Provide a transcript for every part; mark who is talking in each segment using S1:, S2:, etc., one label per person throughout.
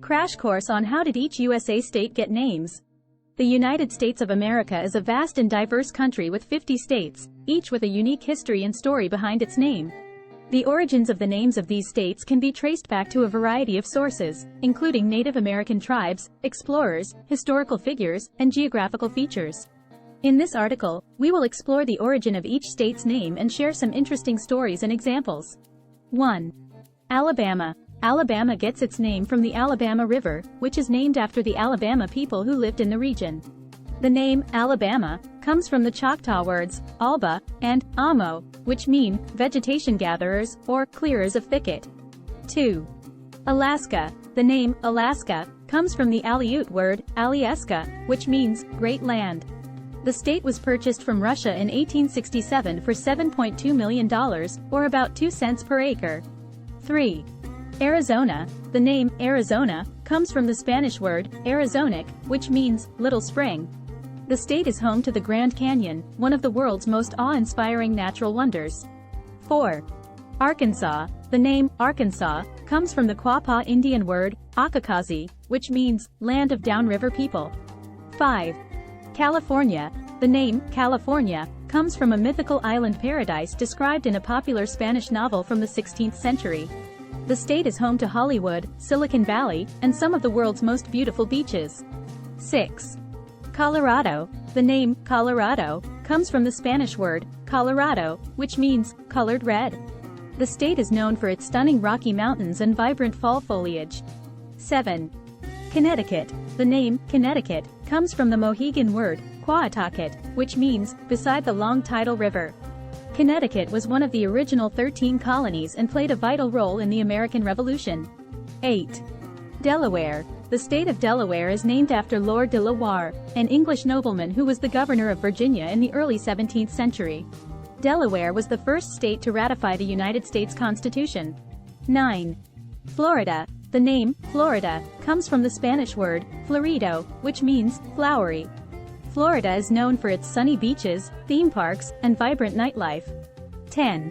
S1: Crash course on how did each USA state get names. The United States of America is a vast and diverse country with 50 states, each with a unique history and story behind its name. The origins of the names of these states can be traced back to a variety of sources, including Native American tribes, explorers, historical figures, and geographical features. In this article, we will explore the origin of each state's name and share some interesting stories and examples. 1. Alabama. Alabama gets its name from the Alabama River, which is named after the Alabama people who lived in the region. The name, Alabama, comes from the Choctaw words, Alba, and Amo, which mean, vegetation gatherers, or clearers of thicket. 2. Alaska. The name, Alaska, comes from the Aleut word, Alyeska, which means, great land. The state was purchased from Russia in 1867 for $7.2 million, or about 2 cents per acre. 3. Arizona. The name, Arizona, comes from the Spanish word, Arizonic, which means, little spring. The state is home to the Grand Canyon, one of the world's most awe-inspiring natural wonders. 4. Arkansas. The name, Arkansas, comes from the Quapaw Indian word, Akakazi, which means, land of downriver people. 5. California. The name, California, comes from a mythical island paradise described in a popular Spanish novel from the 16th century. The state is home to Hollywood, Silicon Valley, and some of the world's most beautiful beaches. 6. Colorado. The name, Colorado, comes from the Spanish word, Colorado, which means, colored red. The state is known for its stunning Rocky Mountains and vibrant fall foliage. 7. Connecticut. The name, Connecticut, comes from the Mohegan word, Quawatucket, which means, beside the long tidal river. Connecticut was one of the original 13 colonies and played a vital role in the American Revolution. 8. Delaware. The state of Delaware is named after Lord de la Warr, an English nobleman who was the governor of Virginia in the early 17th century. Delaware was the first state to ratify the United States Constitution. 9. Florida. The name, Florida, comes from the Spanish word, florido, which means, flowery. Florida is known for its sunny beaches, theme parks, and vibrant nightlife. 10.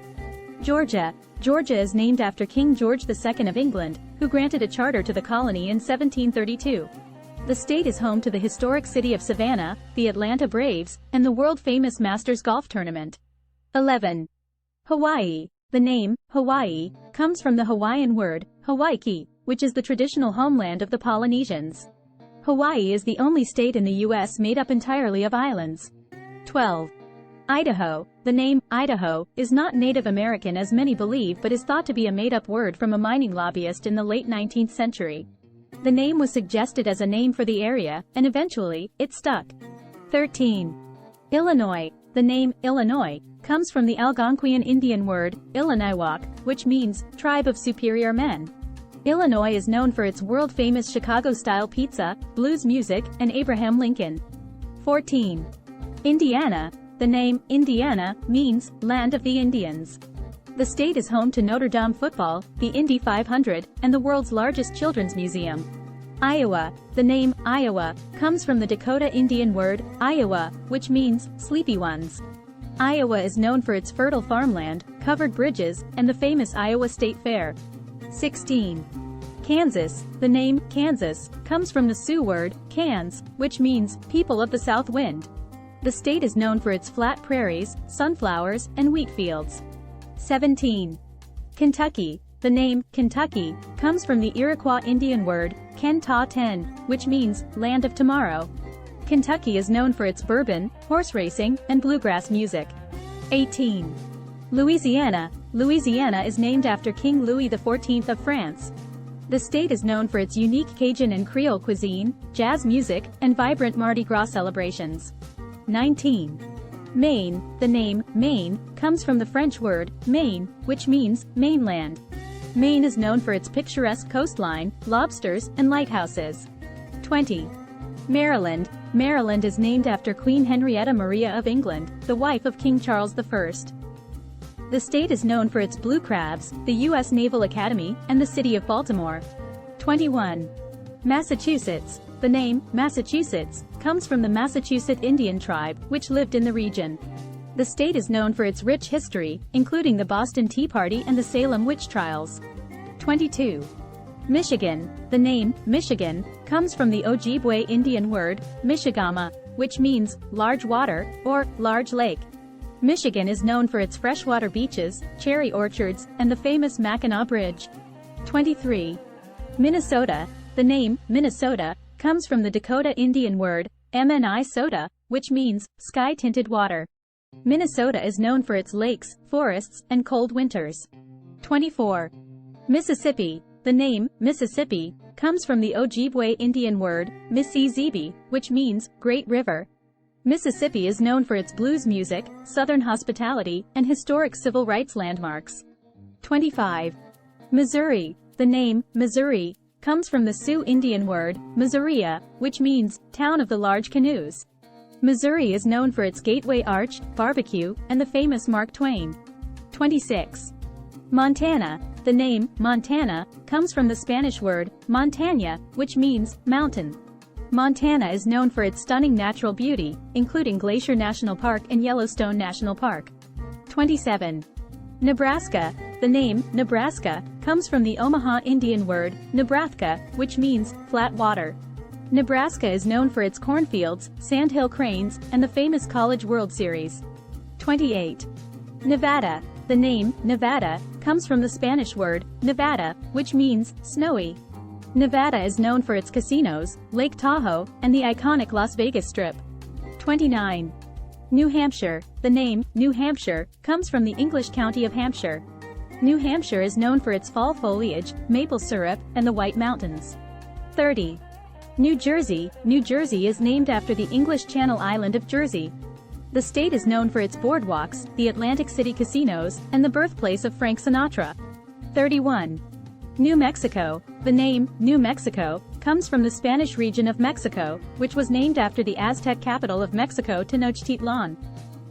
S1: Georgia. Georgia is named after King George II of England, who granted a charter to the colony in 1732. The state is home to the historic city of Savannah, the Atlanta Braves, and the world-famous Masters golf tournament. 11. Hawaii. The name, Hawaii, comes from the Hawaiian word, Hawaiki, which is the traditional homeland of the Polynesians. Hawaii is the only state in the U.S. made up entirely of islands. 12. Idaho. The name, Idaho, is not Native American as many believe but is thought to be a made-up word from a mining lobbyist in the late 19th century. The name was suggested as a name for the area, and eventually, it stuck. 13. Illinois. The name, Illinois, comes from the Algonquian Indian word, Illiniwak, which means, tribe of superior men. Illinois is known for its world-famous Chicago-style pizza, blues music, and Abraham Lincoln. 14. Indiana. The name, Indiana, means, land of the Indians. The state is home to Notre Dame football, the Indy 500, and the world's largest children's museum. Iowa. The name, Iowa, comes from the Dakota Indian word, Iowa, which means, sleepy ones. Iowa is known for its fertile farmland, covered bridges, and the famous Iowa State Fair. 16. Kansas. The name, Kansas, comes from the Sioux word, Kans, which means, people of the south wind. The state is known for its flat prairies, sunflowers, and wheat fields. 17. Kentucky. The name, Kentucky, comes from the Iroquois Indian word, Ken-ta-ten, which means, land of tomorrow. Kentucky is known for its bourbon, horse racing, and bluegrass music. 18. Louisiana. Louisiana is named after King Louis XIV of France. The state is known for its unique Cajun and Creole cuisine, jazz music, and vibrant Mardi Gras celebrations. 19. Maine. The name, Maine, comes from the French word, Maine, which means, mainland. Maine is known for its picturesque coastline, lobsters, and lighthouses. 20. Maryland. Maryland is named after Queen Henrietta Maria of England, the wife of King Charles I. The state is known for its blue crabs, the U.S. Naval Academy, and the city of Baltimore. 21. Massachusetts. The name, Massachusetts, comes from the Massachusetts Indian tribe, which lived in the region. The state is known for its rich history, including the Boston Tea Party and the Salem witch trials. 22. Michigan. The name, Michigan, comes from the Ojibwe Indian word, mishigama, which means, large water, or, large lake. Michigan is known for its freshwater beaches, cherry orchards, and the famous Mackinac Bridge. 23. Minnesota. The name, Minnesota, comes from the Dakota Indian word, mni-soda, which means, sky-tinted water. Minnesota is known for its lakes, forests, and cold winters. 24. Mississippi. The name, Mississippi, comes from the Ojibwe Indian word, misi-ziibi, which means, great river. Mississippi is known for its blues music, southern hospitality, and historic civil rights landmarks. 25. Missouri. The name, Missouri, comes from the Sioux Indian word, Missouria, which means, town of the large canoes. Missouri is known for its Gateway Arch, barbecue, and the famous Mark Twain. 26. Montana. The name, Montana, comes from the Spanish word, montaña, which means, mountain. Montana is known for its stunning natural beauty, including Glacier National Park and Yellowstone National Park. 27. Nebraska. The name, Nebraska, comes from the Omaha Indian word, Nebraska, which means, flat water. Nebraska is known for its cornfields, sandhill cranes, and the famous College World Series. 28. Nevada. The name, Nevada, comes from the Spanish word, Nevada, which means, snowy. Nevada is known for its casinos, Lake Tahoe, and the iconic Las Vegas Strip. 29. New Hampshire. The name, New Hampshire, comes from the English county of Hampshire. New Hampshire is known for its fall foliage, maple syrup, and the White Mountains. 30. New Jersey. New Jersey is named after the English Channel island of Jersey. The state is known for its boardwalks, the Atlantic City casinos, and the birthplace of Frank Sinatra. 31. New Mexico. The name, New Mexico, comes from the Spanish region of Mexico, which was named after the Aztec capital of Mexico, Tenochtitlan.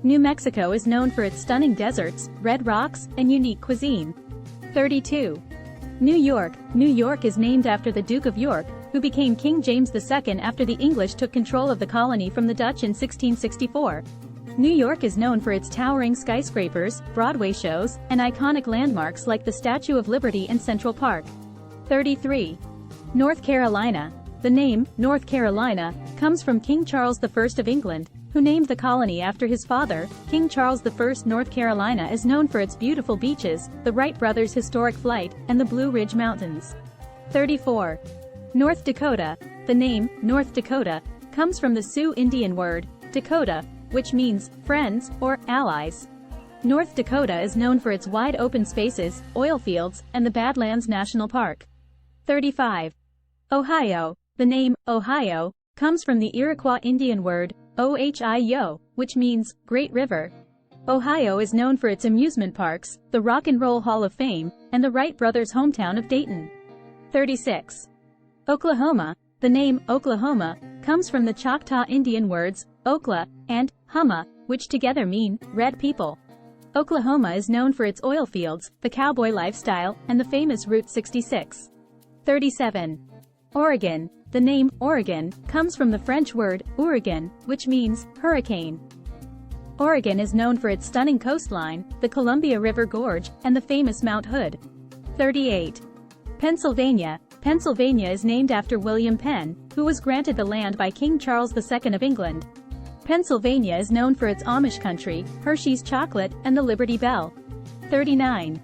S1: New Mexico is known for its stunning deserts, red rocks, and unique cuisine. 32. New York. New York is named after the Duke of York, who became King James II after the English took control of the colony from the Dutch in 1664. New York is known for its towering skyscrapers, Broadway shows, and iconic landmarks like the Statue of Liberty and Central Park. 33. North Carolina. The name, North Carolina, comes from King Charles I of England, who named the colony after his father. King Charles I. North Carolina is known for its beautiful beaches, the Wright brothers' historic flight, and the Blue Ridge Mountains. 34. North Dakota. The name, North Dakota, comes from the Sioux Indian word, Dakota, which means, friends, or allies. North Dakota is known for its wide open spaces, oil fields, and the Badlands National Park. 35. Ohio. The name, Ohio, comes from the Iroquois Indian word, Ohio, which means, Great River. Ohio is known for its amusement parks, the Rock and Roll Hall of Fame, and the Wright brothers' hometown of Dayton. 36. Oklahoma. The name, Oklahoma, comes from the Choctaw Indian words, Okla, and Humma, which together mean, red people. Oklahoma is known for its oil fields, the cowboy lifestyle, and the famous Route 66. 37. Oregon. The name, Oregon, comes from the French word, ouragan, which means, hurricane. Oregon is known for its stunning coastline, the Columbia River Gorge, and the famous Mount Hood. 38. Pennsylvania. Pennsylvania is named after William Penn, who was granted the land by King Charles II of England. Pennsylvania is known for its Amish country, Hershey's chocolate, and the Liberty Bell. 39.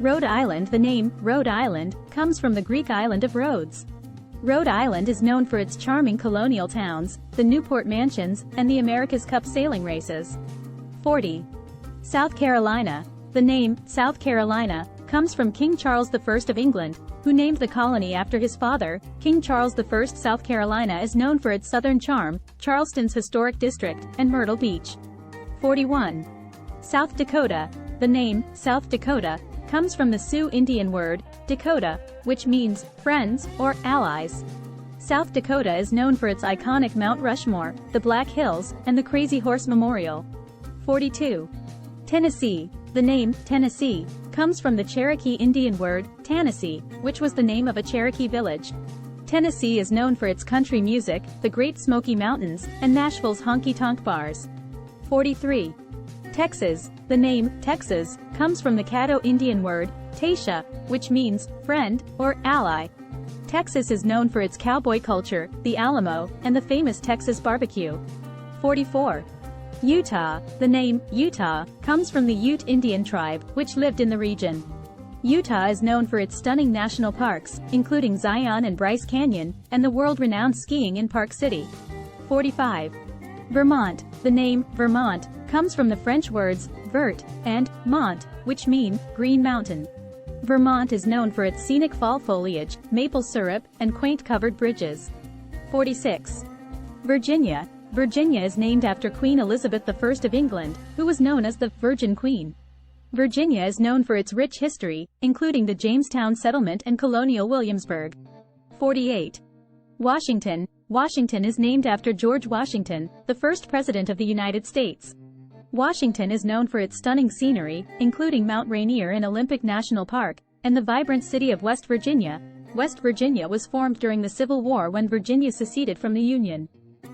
S1: Rhode Island. The name, Rhode Island, comes from the Greek island of Rhodes. Rhode Island is known for its charming colonial towns, the Newport mansions, and the America's Cup sailing races. 40. South Carolina. The name, South Carolina, comes from King Charles I of England, who named the colony after his father. King Charles I. South Carolina is known for its southern charm, Charleston's historic district, and Myrtle Beach. 41. South Dakota. The name, South Dakota, comes from the Sioux Indian word, Dakota, which means, friends, or allies. South Dakota is known for its iconic Mount Rushmore, the Black Hills, and the Crazy Horse Memorial. 42. Tennessee. The name, Tennessee, comes from the Cherokee Indian word, Tennessee, which was the name of a Cherokee village. Tennessee is known for its country music, the Great Smoky Mountains, and Nashville's honky-tonk bars. 43. Texas. The name, Texas, comes from the Caddo Indian word, Tasha, which means, friend, or ally. Texas is known for its cowboy culture, the Alamo, and the famous Texas barbecue. 44. Utah. The name, Utah, comes from the Ute Indian tribe, which lived in the region. Utah is known for its stunning national parks, including Zion and Bryce Canyon, and the world-renowned skiing in Park City. 45. Vermont. The name, Vermont, comes from the French words, vert, and mont, which mean green mountain. Vermont is known for its scenic fall foliage, maple syrup, and quaint covered bridges. 46. Virginia. Virginia is named after Queen Elizabeth I of England, who was known as the Virgin Queen. Virginia is known for its rich history, including the Jamestown settlement and colonial Williamsburg. 48. Washington. Washington is named after George Washington, the first president of the United States. Washington is known for its stunning scenery, including Mount Rainier in Olympic National Park, and the vibrant city of West Virginia. West Virginia was formed during the Civil War when Virginia seceded from the Union.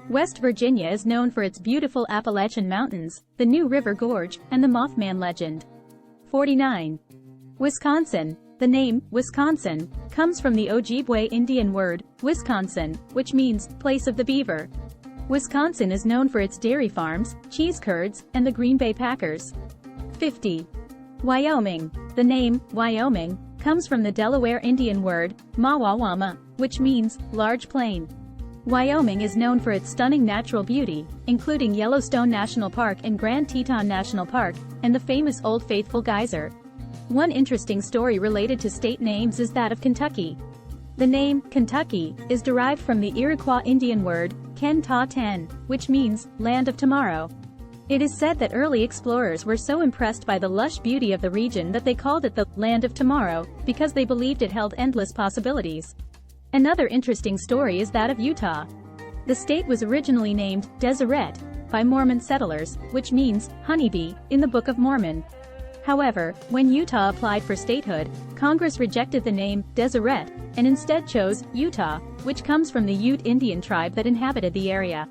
S1: West Virginia is known for its beautiful Appalachian Mountains, the New River Gorge, and the Mothman legend. 49. Wisconsin. The name, Wisconsin, comes from the Ojibwe Indian word, Wisconsin, which means, place of the beaver. Wisconsin is known for its dairy farms, cheese curds, and the Green Bay Packers. 50. Wyoming. The name, Wyoming, comes from the Delaware Indian word, Mawawama, which means, large plain. Wyoming is known for its stunning natural beauty, including Yellowstone National Park and Grand Teton National Park, and the famous Old Faithful Geyser. One interesting story related to state names is that of Kentucky. The name, Kentucky, is derived from the Iroquois Indian word, Ken-ta-ten, which means, land of tomorrow. It is said that early explorers were so impressed by the lush beauty of the region that they called it the land of tomorrow, because they believed it held endless possibilities. Another interesting story is that of Utah. The state was originally named Deseret by Mormon settlers, which means honeybee in the Book of Mormon. However, when Utah applied for statehood, Congress rejected the name Deseret and instead chose Utah, which comes from the Ute Indian tribe that inhabited the area.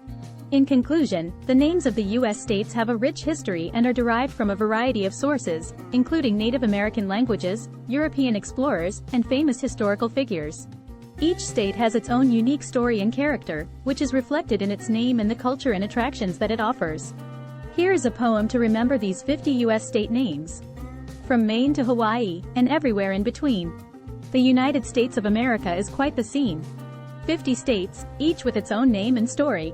S1: In conclusion, the names of the U.S. states have a rich history and are derived from a variety of sources, including Native American languages, European explorers, and famous historical figures. Each state has its own unique story and character, which is reflected in its name and the culture and attractions that it offers. Here is a poem to remember these 50 U.S. state names. From Maine to Hawaii, and everywhere in between. The United States of America is quite the scene. 50 states, each with its own name and story.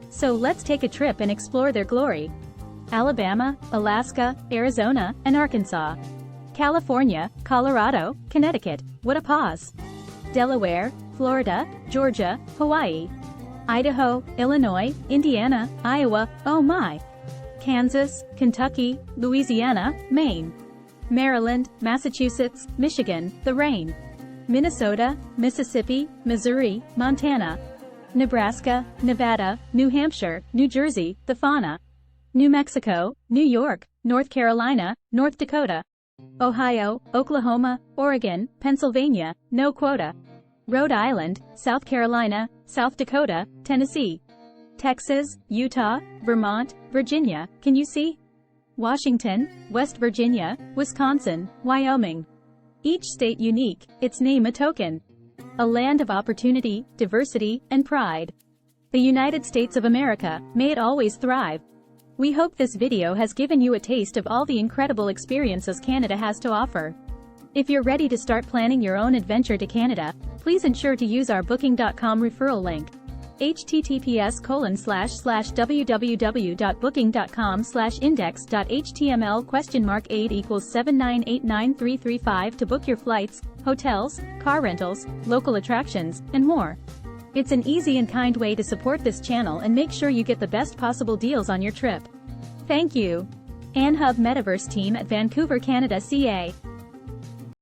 S1: So let's take a trip and explore their glory. Alabama, Alaska, Arizona, and Arkansas. California, Colorado, Connecticut, what a pause. Delaware, Florida, Georgia, Hawaii. Idaho, Illinois, Indiana, Iowa, oh my. Kansas, Kentucky, Louisiana, Maine. Maryland, Massachusetts, Michigan, the rain. Minnesota, Mississippi, Missouri, Montana. Nebraska, Nevada, New Hampshire, New Jersey, the fauna. New Mexico, New York, North Carolina, North Dakota. Ohio, Oklahoma, Oregon, Pennsylvania, no quota. Rhode Island, South Carolina, South Dakota, Tennessee. Texas, Utah, Vermont, Virginia, can you see? Washington, West Virginia, Wisconsin, Wyoming. Each state unique, its name a token. A land of opportunity, diversity, and pride. The United States of America, may it always thrive. We hope this video has given you a taste of all the incredible experiences Canada has to offer. If you're ready to start planning your own adventure to Canada, please ensure to use our booking.com referral link. https://www.booking.com/index.html?8 = 7989335 to book your flights, hotels, car rentals, local attractions, and more. It's an easy and kind way to support this channel and make sure you get the best possible deals on your trip. Thank you. Anhub Metaverse team at Vancouver, Canada, CA.